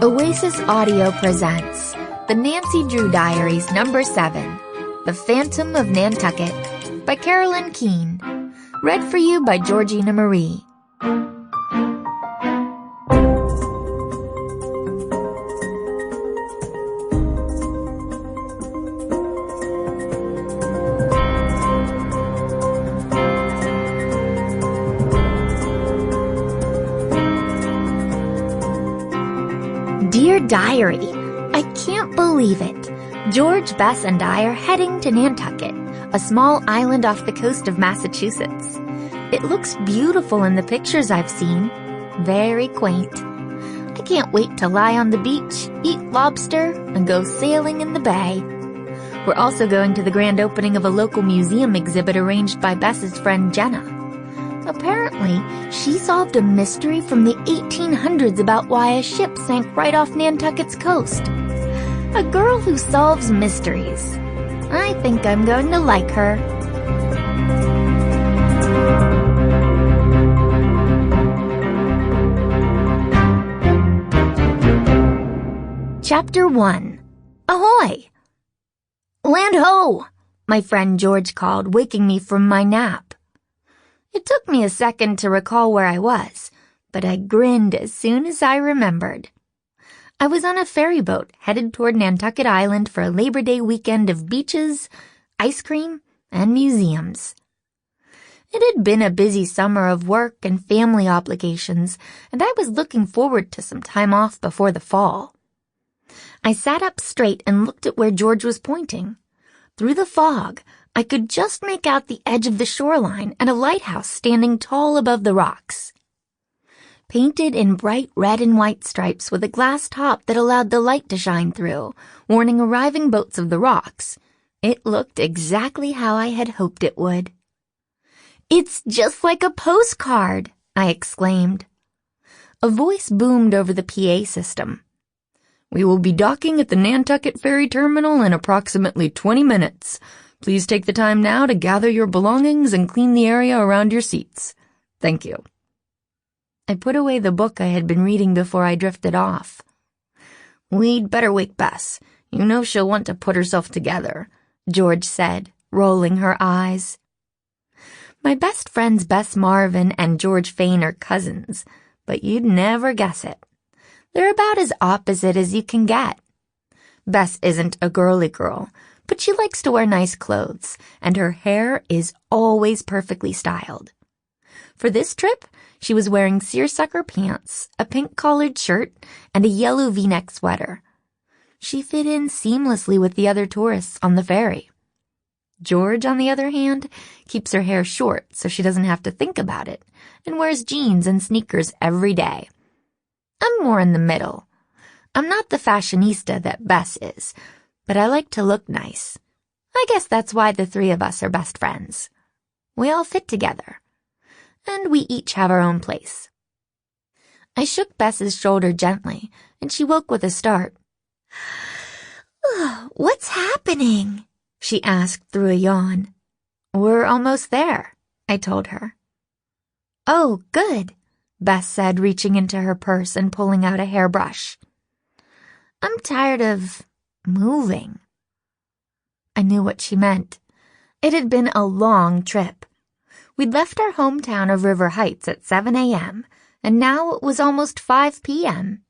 Oasis Audio presents the Nancy Drew Diaries number 7, The Phantom of Nantucket, by Carolyn Keene. Read for you by Jorjeana Marie. Dear Diary, I can't believe it. George, Bess, and I are heading to Nantucket, a small island off the coast of Massachusetts. It looks beautiful in the pictures I've seen. Very quaint. I can't wait to lie on the beach, eat lobster, and go sailing in the bay. We're also going to the grand opening of a local museum exhibit arranged by Bess's friend Jenna. Apparently, she solved a mystery from the 1800s about why a ship sank right off Nantucket's coast. A girl who solves mysteries. I think I'm going to like her. Chapter 1. Ahoy! Land ho! My friend George called, waking me from my nap. It took me a second to recall where I was, but I grinned as soon as I remembered. I was on a ferry boat headed toward Nantucket Island for a Labor Day weekend of beaches, ice cream, and museums. It had been a busy summer of work and family obligations, and I was looking forward to some time off before the fall. I sat up straight and looked at where George was pointing. Through the fog, I could just make out the edge of the shoreline and a lighthouse standing tall above the rocks. Painted in bright red and white stripes with a glass top that allowed the light to shine through, warning arriving boats of the rocks, it looked exactly how I had hoped it would. "It's just like a postcard!" I exclaimed. A voice boomed over the PA system. "We will be docking at the Nantucket Ferry Terminal in approximately 20 minutes. Please take the time now to gather your belongings and clean the area around your seats. Thank you." I put away the book I had been reading before I drifted off. "We'd better wake Bess. You know she'll want to put herself together," George said, rolling her eyes. My best friends Bess Marvin and George Fane are cousins, but you'd never guess it. They're about as opposite as you can get. Bess isn't a girly girl, but she likes to wear nice clothes, and her hair is always perfectly styled. For this trip, she was wearing seersucker pants, a pink-collared shirt, and a yellow V-neck sweater. She fit in seamlessly with the other tourists on the ferry. George, on the other hand, keeps her hair short so she doesn't have to think about it, and wears jeans and sneakers every day. I'm more in the middle. I'm not the fashionista that Bess is, but I like to look nice. I guess that's why the three of us are best friends. We all fit together. And we each have our own place. I shook Bess's shoulder gently, and she woke with a start. "What's happening?" she asked through a yawn. "We're almost there," I told her. "Oh, good," Bess said, reaching into her purse and pulling out a hairbrush. "I'm tired of moving." I knew what she meant. It had been a long trip. We'd left our hometown of River Heights at 7 a.m., and now it was almost 5 p.m.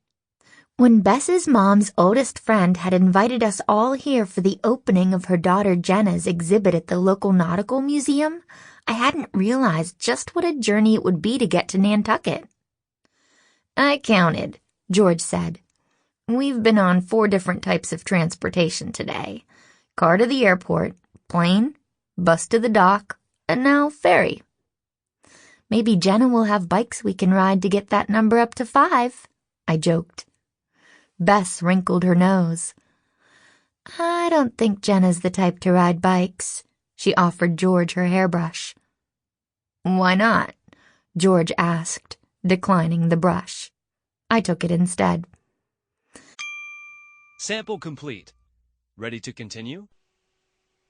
When Bess's mom's oldest friend had invited us all here for the opening of her daughter Jenna's exhibit at the local nautical museum, I hadn't realized just what a journey it would be to get to Nantucket. "I counted," George said. "We've been on 4 different types of transportation today. Car to the airport, plane, bus to the dock, and now ferry." "Maybe Jenna will have bikes we can ride to get that number up to 5, I joked. Bess wrinkled her nose. "I don't think Jenna's the type to ride bikes," she offered George her hairbrush. "Why not?" George asked, declining the brush. I took it instead. Sample complete. Ready to continue?